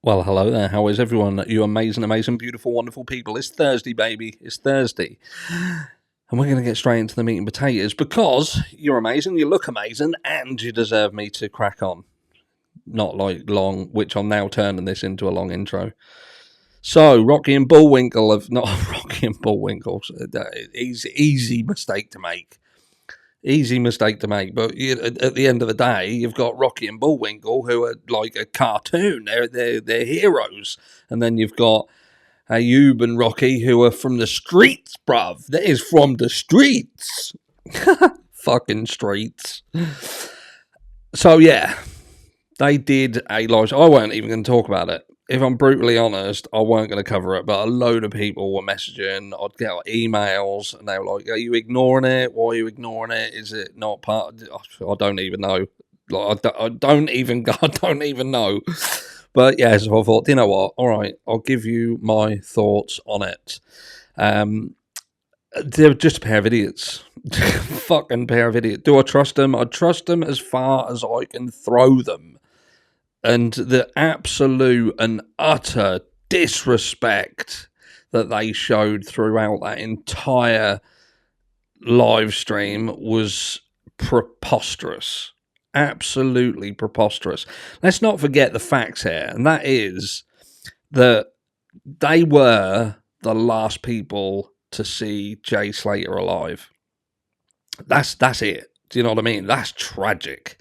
Well, hello there. How is everyone? You amazing, amazing, beautiful, wonderful people. It's Thursday, baby. It's Thursday. And we're going to get straight into the meat and potatoes because you're amazing, you look amazing, and you deserve me to crack on. Not like long, which I'm now turning this into a long intro. So, Rocky and Bullwinkle have not Rocky and Bullwinkle. Easy mistake to make. Easy mistake to make, but at the end of the day, you've got Rocky and Bullwinkle, who are like a cartoon. They're heroes, and then you've got Ayub and Rocky, who are from the streets, bruv. That is from the streets, fucking streets. So yeah, they did a large. I weren't even going to talk about it. If I'm brutally honest, I weren't going to cover it, but a load of people were messaging. I'd get emails, and they were like, "Are you ignoring it? Why are you ignoring it? Is it not part?" I don't even know. Like, I don't even know. But yeah, so I thought, you know what? All right, I'll give you my thoughts on it. They're just a pair of idiots. Fucking pair of idiots. Do I trust them? I trust them as far as I can throw them. And the absolute and utter disrespect that they showed throughout that entire live stream was preposterous. Absolutely preposterous. Let's not forget the facts here, and that is that they were the last people to see Jay Slater alive. That's it. Do you know what I mean? That's tragic.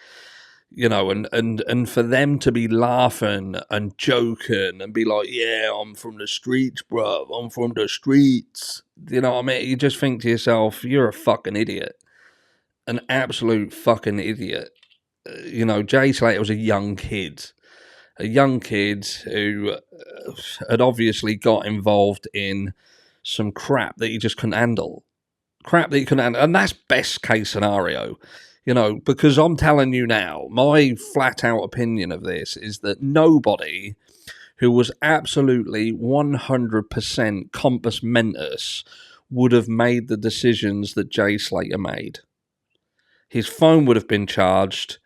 You know, and for them to be laughing and joking and be like, yeah, I'm from the streets, bro. I'm from the streets. You know what I mean? You just think to yourself, you're a fucking idiot. An absolute fucking idiot. You know, Jay Slater was a young kid who had obviously got involved in some crap that he just couldn't handle. And that's best case scenario. You know, because I'm telling you now, my flat out opinion of this is that nobody who was absolutely 100% compos mentis would have made the decisions that Jay Slater made. His phone would have been charged.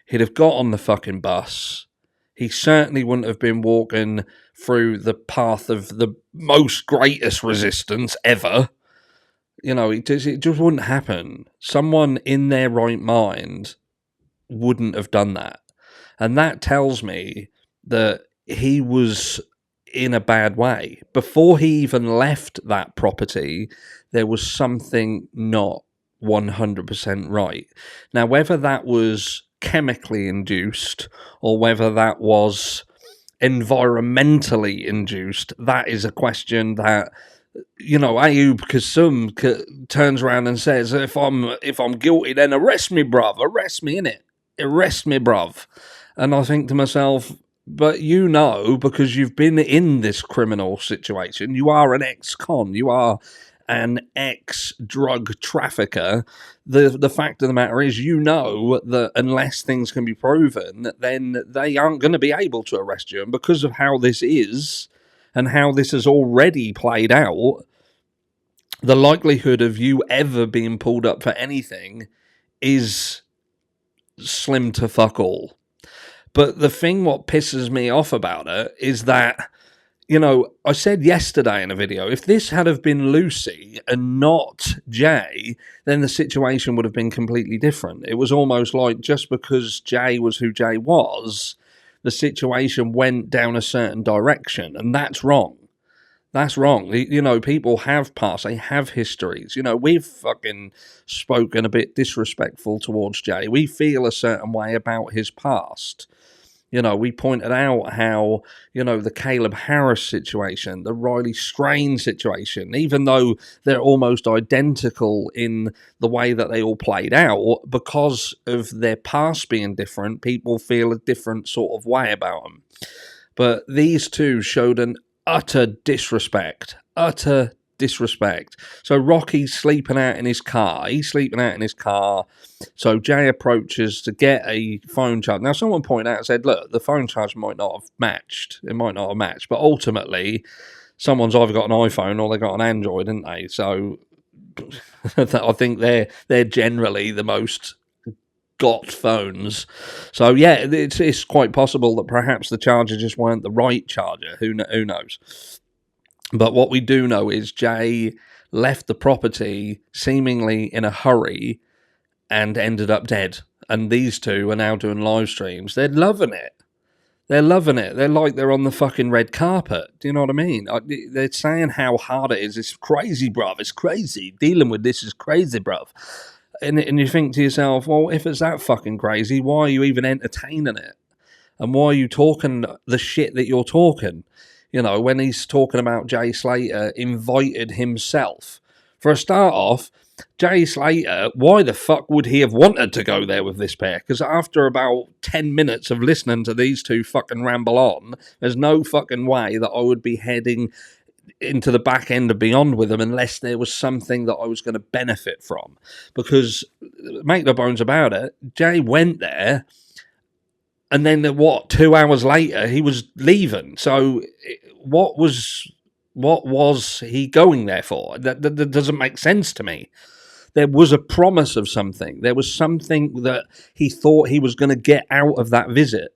He'd have got on the fucking bus. He certainly wouldn't have been walking through the path of the most greatest resistance ever. You know, it just wouldn't happen. Someone in their right mind wouldn't have done that. And that tells me that he was in a bad way. Before he even left that property, there was something not 100% right. Now, whether that was chemically induced or whether that was environmentally induced, that is a question that, you know, Ayub Kasum turns around and says, if I'm guilty, then arrest me, bruv. Arrest me, innit? Arrest me, bruv. And I think to myself, but you know, because you've been in this criminal situation, you are an ex-con, you are an ex-drug trafficker. The fact of the matter is, you know that unless things can be proven, then they aren't going to be able to arrest you. And because of how this is, and how this has already played out, the likelihood of you ever being pulled up for anything is slim to fuck all. But the thing what pisses me off about it is that, you know, I said yesterday in a video, if this had have been Lucy and not Jay, then the situation would have been completely different. It was almost like just because Jay was who Jay was, the situation went down a certain direction, and that's wrong. That's wrong. You know, people have past, they have histories. You know, we've fucking spoken a bit disrespectful towards Jay. We feel a certain way about his past. You know, we pointed out how, you know, the Caleb Harris situation, the Riley Strain situation, even though they're almost identical in the way that they all played out, because of their past being different, people feel a different sort of way about them. But these two showed an utter disrespect. So Rocky's sleeping out in his car. So Jay approaches to get a phone charge. Now, someone pointed out and said, look, the phone charge might not have matched. It might not have matched. But ultimately, someone's either got an iPhone or they got an Android, didn't they? So I think they're generally the most got phones. So yeah, it's quite possible that perhaps the charger just weren't the right charger. Who knows? But what we do know is Jay left the property seemingly in a hurry and ended up dead. And these two are now doing live streams. They're loving it. They're loving it. They're like they're on the fucking red carpet. Do you know what I mean? They're saying how hard it is. It's crazy, bruv. It's crazy. Dealing with this is crazy, bruv. And you think to yourself, well, if it's that fucking crazy, why are you even entertaining it? And why are you talking the shit that you're talking? You know, when he's talking about Jay Slater invited himself. For a start off, Jay Slater, why the fuck would he have wanted to go there with this pair? Because after about 10 minutes of listening to these two fucking ramble on, there's no fucking way that I would be heading into the back end of Beyond with them unless there was something that I was going to benefit from. Because, make no bones about it, Jay went there, and then 2 hours later he was leaving. So what was he going there for? That doesn't make sense to me. There was a promise of something. There was something that he thought he was going to get out of that visit.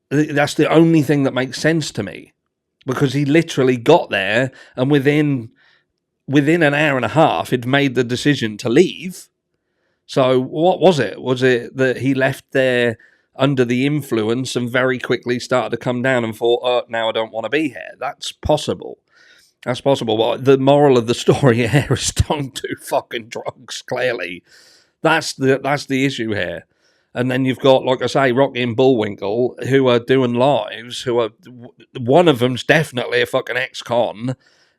That's the only thing that makes sense to me. Because he literally got there and within an hour and a half he'd made the decision to leave. So what was it? Was it that he left there under the influence and very quickly started to come down and thought, oh, now I don't want to be here? That's possible. That's possible. But the moral of the story here is don't do fucking drugs, clearly. That's the issue here. And then you've got, like I say, Rocky and Bullwinkle, who are doing lives, one of them's definitely a fucking ex-con,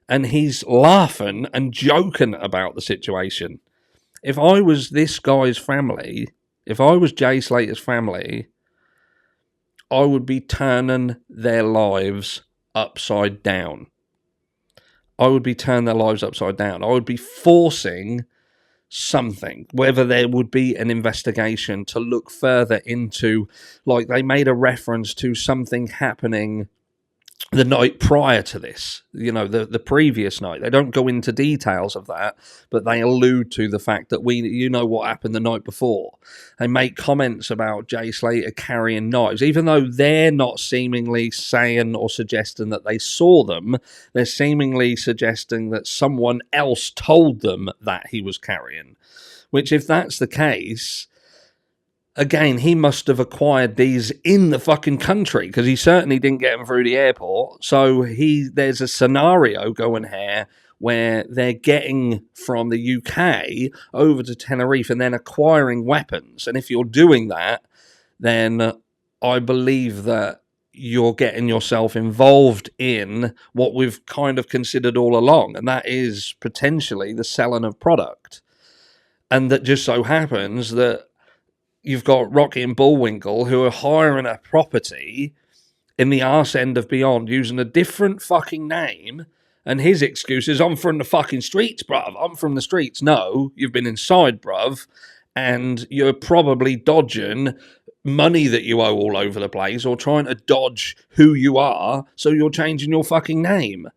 and he's laughing and joking about the situation. If I was this guy's family, if I was Jay Slater's family, I would be turning their lives upside down. I would be turning their lives upside down. I would be forcing something, whether there would be an investigation to look further into, like they made a reference to something happening the night prior to this, the previous night. They don't go into details of that, but they allude to the fact that what happened the night before. They make comments about Jay Slater carrying knives, even though they're not seemingly saying or suggesting that they saw them. They're seemingly suggesting that someone else told them that he was carrying, which, if that's the case, again, he must have acquired these in the fucking country, because he certainly didn't get them through the airport. So there's a scenario going here where they're getting from the UK over to Tenerife and then acquiring weapons. And if you're doing that, then I believe that you're getting yourself involved in what we've kind of considered all along, and that is potentially the selling of product. And that just so happens that you've got Rocky and Bullwinkle who are hiring a property in the arse end of Beyond using a different fucking name, and his excuse is, I'm from the fucking streets, bruv. I'm from the streets. No, you've been inside, bruv, and you're probably dodging money that you owe all over the place, or trying to dodge who you are, so you're changing your fucking name.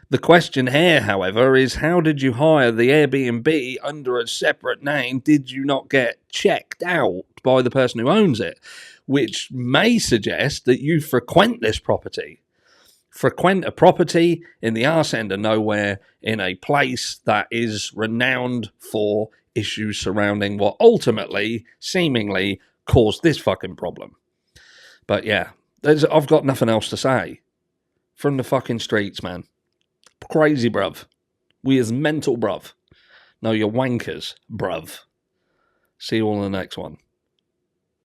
The question here, however, is how did you hire the Airbnb under a separate name? Did you not get checked out by the person who owns it? Which may suggest that you frequent this property. Frequent a property in the arse end of nowhere in a place that is renowned for issues surrounding what ultimately, seemingly, caused this fucking problem. But yeah, I've got nothing else to say. From the fucking streets, man. Crazy, bruv. We is mental, bruv. No, you're wankers, bruv. See you all in the next one.